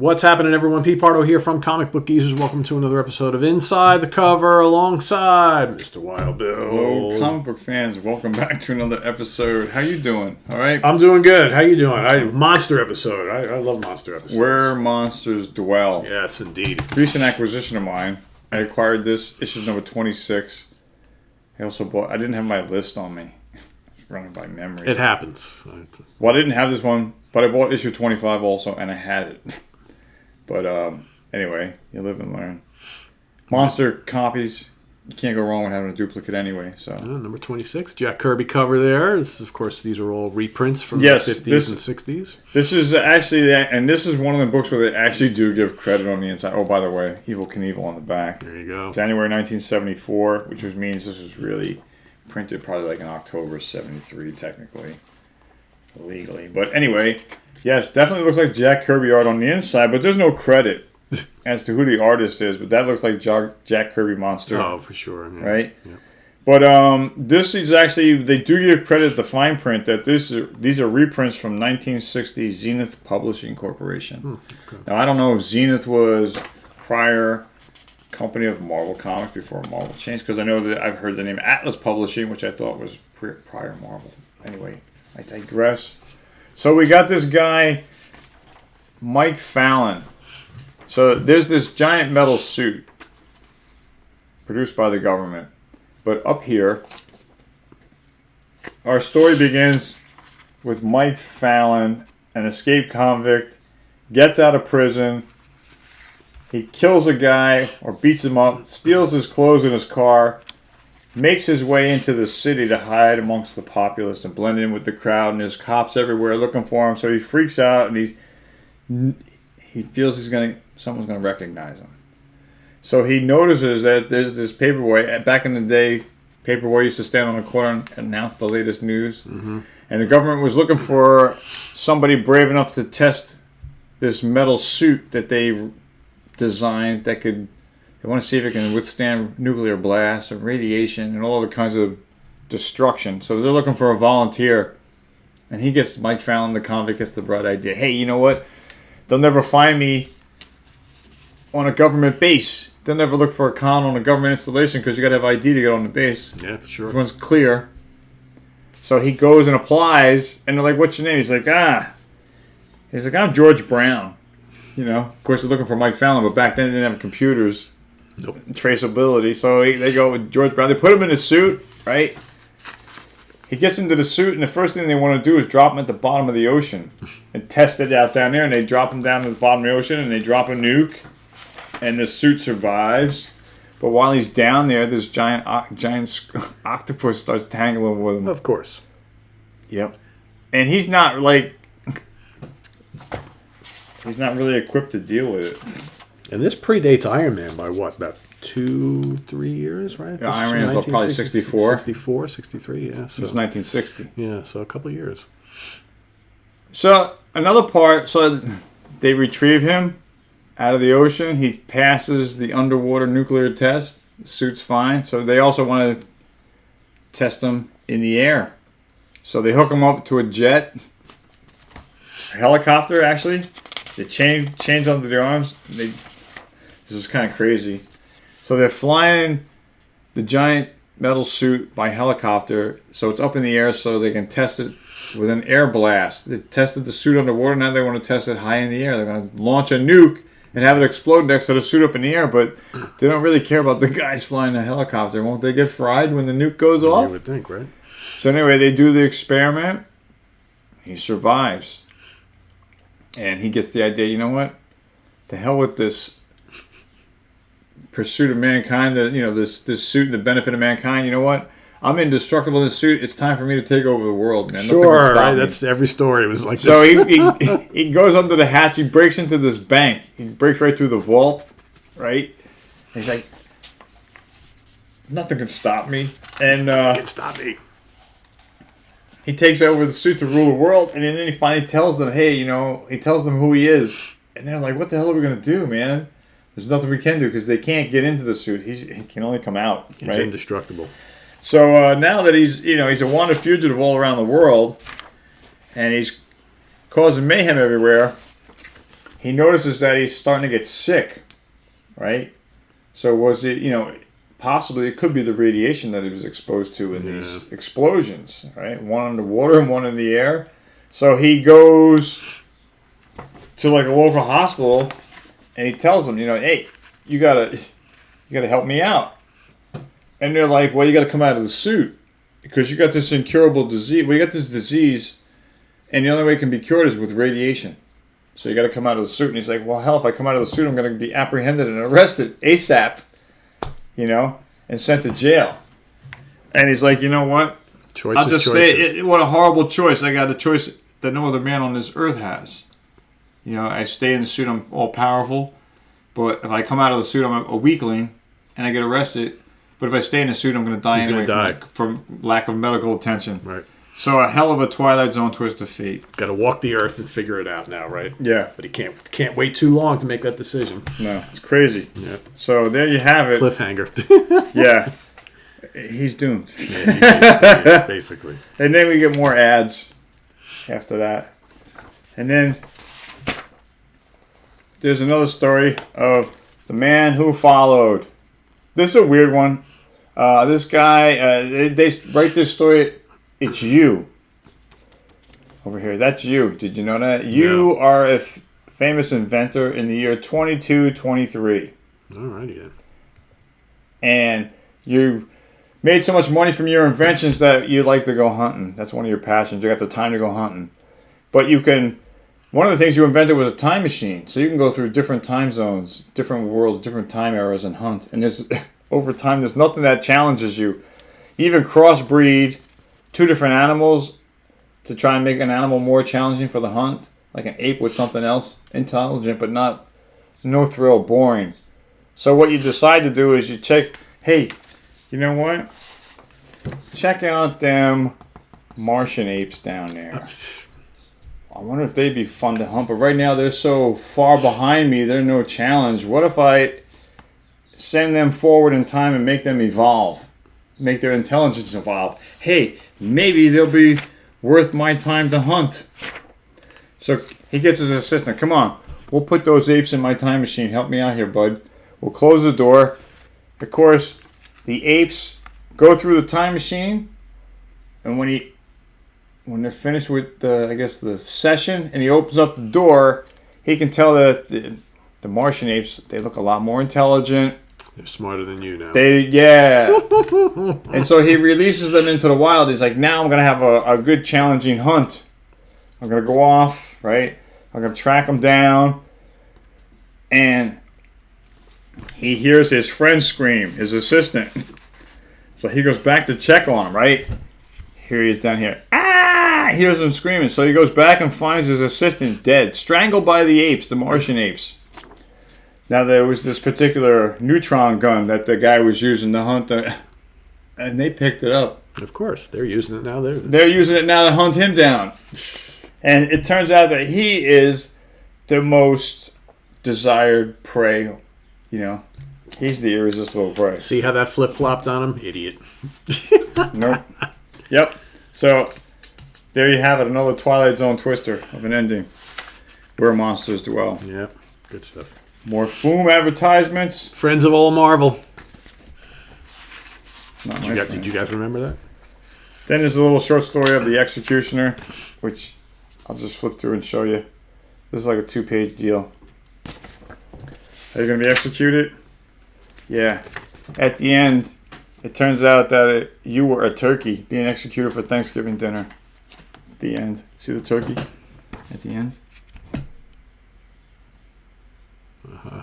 What's happening, everyone? Pete Pardo here from Comic Book Geezers. Welcome to another episode of Inside the Cover alongside Mr. Wild Bill. Hello, comic book fans. Welcome back to another episode. How you doing? All right? I'm doing good. How you doing? Monster episode. I love monster episodes. Where monsters dwell. Yes, indeed. Recent acquisition of mine. I acquired this. Issue number 26. I also bought... I didn't have my list on me. Running by memory. It happens. Well, I didn't have this one, but I bought issue 25 also, and I had it. But anyway, you live and learn. Monster copies, you can't go wrong with having a duplicate anyway. So number 26, Jack Kirby cover there. Of course, these are all reprints from the 50s and 60s. This is actually that, and this is one of the books where they actually do give credit on the inside. Oh, by the way, Evel Knievel on the back. There you go. January 1974, which means this was really printed probably like in October 73, technically, legally. But anyway. Yes, definitely looks like Jack Kirby art on the inside, but there's no credit as to who the artist is. But that looks like Jack Kirby monster. Oh, for sure. Yeah. Right? Yeah. But this is actually, they do give credit the fine print that these are reprints from 1960 Zenith Publishing Corporation. Okay. Now, I don't know if Zenith was prior company of Marvel Comics before Marvel changed, because I know that I've heard the name Atlas Publishing, which I thought was prior Marvel. Anyway, I digress. So we got this guy, Mike Fallon. So there's this giant metal suit produced by the government. But up here, our story begins with Mike Fallon, an escaped convict, gets out of prison. He kills a guy or beats him up, steals his clothes in his car, makes his way into the city to hide amongst the populace and blend in with the crowd, and there's cops everywhere looking for him. So he freaks out and he feels someone's gonna recognize him. So he notices that there's this paperboy. Back in the day, paperboy used to stand on the corner and announce the latest news. Mm-hmm. And the government was looking for somebody brave enough to test this metal suit that they designed that could. They want to see if it can withstand nuclear blasts and radiation and all the kinds of destruction. So they're looking for a volunteer. And Mike Fallon, the convict, gets the bright idea. Hey, you know what? They'll never find me on a government base. They'll never look for a con on a government installation because you got to have ID to get on the base. Yeah, for sure. Everyone's clear. So he goes and applies. And they're like, what's your name? He's like, I'm George Brown. You know, of course, they're looking for Mike Fallon, but back then they didn't have computers. Nope. Traceability. So they go with George Brown. They put him in a suit, right? He gets into the suit, and the first thing they want to do is drop him at the bottom of the ocean and test it out down there. And they drop him down to the bottom of the ocean, and they drop a nuke, and the suit survives. But while he's down there, this giant octopus starts tangling with him. Of course. Yep. And he's not really equipped to deal with it. And this predates Iron Man by what? About 2-3 years, right? Yeah, Iron Man was probably 64. 64, 63, yeah. So, this is 1960. Yeah, so a couple of years. So, another part, so they retrieve him out of the ocean. He passes the underwater nuclear test. The suit's fine. So they also want to test him in the air. So they hook him up to a helicopter, actually. They chains under their arms. This is kind of crazy. So they're flying the giant metal suit by helicopter, so it's up in the air so they can test it with an air blast. They tested the suit underwater, now they want to test it high in the air. They're going to launch a nuke and have it explode next to the suit up in the air, but they don't really care about the guys flying the helicopter. Won't they get fried when the nuke goes off? You would think, right? So anyway, they do the experiment. He survives. And he gets the idea, you know what? The hell with this pursuit of mankind, this suit and the benefit of mankind. You know what? I'm indestructible in this suit. It's time for me to take over the world, man. Sure, right? That's every story was like this. So he goes under the hatch. He breaks into this bank. He breaks right through the vault, right? He's like, nothing can stop me. And nothing can stop me. He takes over the suit to rule the world, and then he finally tells them, hey, he tells them who he is. And they're like, what the hell are we going to do, man? There's nothing we can do because they can't get into the suit. He can only come out. He's indestructible. So now that he's a wanted fugitive all around the world, and he's causing mayhem everywhere, he notices that he's starting to get sick, right? So was it, possibly it could be the radiation that he was exposed to in these explosions, right? One in the water and one in the air. So he goes to like a local hospital and he tells them, hey, you gotta help me out. And they're like, well, you gotta come out of the suit because you got this incurable disease. Well, you got this disease, and the only way it can be cured is with radiation. So you got to come out of the suit. And he's like, well, hell, if I come out of the suit, I'm going to be apprehended and arrested ASAP, and sent to jail. And he's like, you know what? I'll just stay. What a horrible choice. I got a choice that no other man on this earth has. I stay in the suit. I'm all powerful. But if I come out of the suit, I'm a weakling, and I get arrested. But if I stay in the suit, I'm going to die anyway from lack of medical attention. Right. So a hell of a Twilight Zone twist of fate. Got to walk the earth and figure it out now, right? Yeah. But he can't wait too long to make that decision. No, it's crazy. Yeah. So there you have it. Cliffhanger. Yeah. He's doomed. Yeah, basically. And then we get more ads after that. And then there's another story of The Man Who Followed. This is a weird one. This guy, they write this story. It's you. Over here. That's you. Did you know that? You are a famous inventor in the year 2223. Alrighty then. And you made so much money from your inventions that you like to go hunting. That's one of your passions. You got the time to go hunting. But one of the things you invented was a time machine. So you can go through different time zones, different worlds, different time eras and hunt. And over time, there's nothing that challenges you. You even crossbreed 2 different animals to try and make an animal more challenging for the hunt, like an ape with something else, intelligent but no thrill, boring. So what you decide to do is you check, hey, you know what? Check out them Martian apes down there. I wonder if they'd be fun to hunt, but right now they're so far behind me, they're no challenge. What if I send them forward in time and make them evolve? Make their intelligence evolve. Hey, maybe they'll be worth my time to hunt. So he gets his assistant. Come on, we'll put those apes in my time machine. Help me out here, bud. We'll close the door. Of course, the apes go through the time machine, and when they're finished with the session, and he opens up the door, he can tell that the Martian apes, they look a lot more intelligent. They're smarter than you now. And so he releases them into the wild. He's like, now I'm going to have a good challenging hunt. I'm going to go off, right? I'm going to track them down. And he hears his friend scream, his assistant. So he goes back to check on him, right? Here he is down here. He hears him screaming. So he goes back and finds his assistant dead, strangled by the apes, the Martian apes. Now, there was this particular neutron gun that the guy was using to hunt, and they picked it up. Of course, they're using it now. They're using it now to hunt him down. And it turns out that he is the most desired prey. He's the irresistible prey. See how that flip-flopped on him? Idiot. Nope. Yep. So, there you have it. Another Twilight Zone twister of an ending. Where monsters dwell. Yep. Good stuff. More Foom advertisements. Friends of all Marvel. Did you guys remember that? Then there's a little short story of the Executioner, which I'll just flip through and show you. This is like a 2-page deal. Are you going to be executed? Yeah. At the end, it turns out that you were a turkey being executed for Thanksgiving dinner. At the end. See the turkey? At the end? Uh-huh.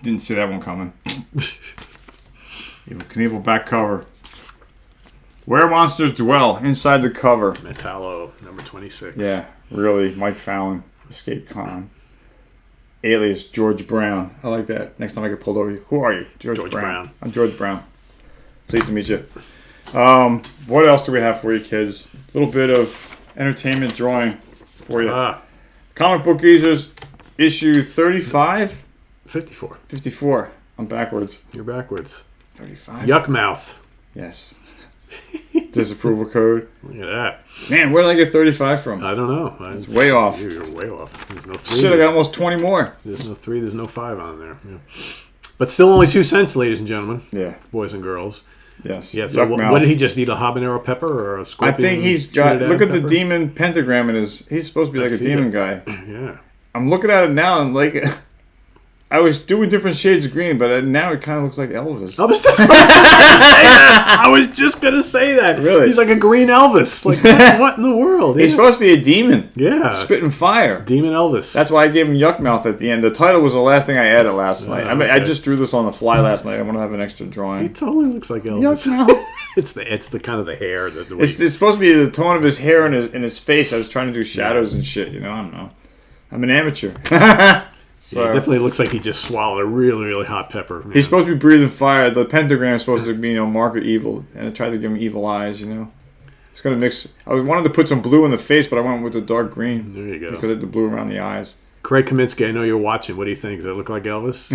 Didn't see that one coming. Evil Knievel back cover. Where Monsters Dwell, inside the cover. Metallo, number 26. Yeah, really. Mike Fallon, Escape Con. Alias George Brown. I like that. Next time I get pulled over, who are you? George Brown. I'm George Brown. Pleased to meet you. What else do we have for you, kids? A little bit of entertainment drawing for you. Comic Book Geezers, issue 35? 54. 54. I'm backwards. You're backwards. 35. Yuck mouth. Yes. Disapproval code. Look at that. Man, where did I get 35 from? I don't know. It's way off. You're way off. There's no 3. Shit, I got almost 20 more. There's no 3. There's no 5 on there. Yeah. But still only 2 cents, ladies and gentlemen. Yeah. Boys and girls. Yes. Yeah. So what did he just eat? A habanero pepper or a scorpion? I think he's got. Look at pepper? the demon pentagram in his. He's supposed to be like a demon guy. Yeah. I'm looking at it now and like. I was doing different shades of green, but now it kind of looks like Elvis. I was just gonna say that. Really? He's like a green Elvis. Like what in the world? He's supposed to be a demon. Yeah. Spitting fire. Demon Elvis. That's why I gave him Yuck Mouth at the end. The title was the last thing I added last night. I mean, I just drew this on the fly last night. I want to have an extra drawing. He totally looks like Elvis. Yuck Mouth. it's the kind of the hair that the It's supposed to be the tone of his hair and his face. I was trying to do shadows and shit. You know, I don't know. I'm an amateur. So. Yeah, it definitely looks like he just swallowed a really, really hot pepper. Man. He's supposed to be breathing fire. The pentagram is supposed to be, mark of evil, and I tried to give him evil eyes. It's gonna mix. I wanted to put some blue in the face, but I went with the dark green. There you go. Because of the blue around the eyes. Craig Kaminsky, I know you're watching. What do you think? Does that look like Elvis?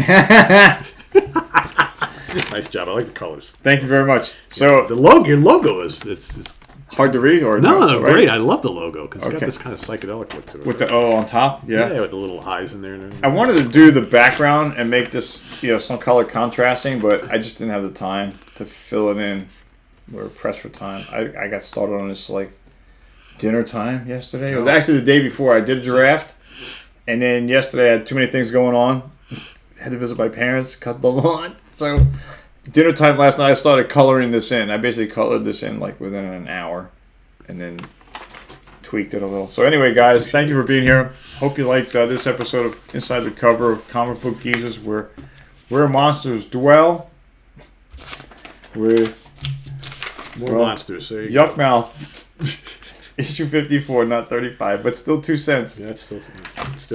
Nice job. I like the colors. Thank you very much. So your logo is it's hard to read, or no, right? Great. I love the logo because it's got this kind of psychedelic look to it. With the O on top, yeah, with the little eyes in there. And I wanted to do the background and make this, some color contrasting, but I just didn't have the time to fill it in. We were pressed for time. I got started on this like dinner time yesterday. It was actually the day before. I did a draft, and then yesterday I had too many things going on. Had to visit my parents, cut the lawn. So dinner time last night, I started coloring this in. I basically colored this in like within an hour, and then tweaked it a little. So anyway, guys, thank you for being here. Hope you liked this episode of Inside the Cover of Comic Book Geezers, where monsters dwell. More monsters. So Yuck Mouth. Issue 54, not 35, but still 2 cents. Yeah, it's still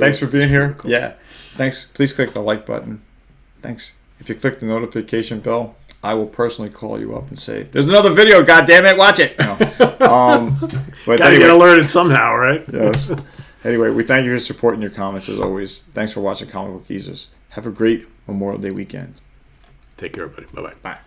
Thanks for being here. Cool. Yeah. Thanks. Please click the like button. Thanks. If you click the notification bell, I will personally call you up and say, "There's another video, goddammit, watch it." No. But gotta get alerted somehow, right? Yes. Anyway, we thank you for supporting your comments as always. Thanks for watching Comic Book Geezers. Have a great Memorial Day weekend. Take care, everybody. Bye-bye. Bye.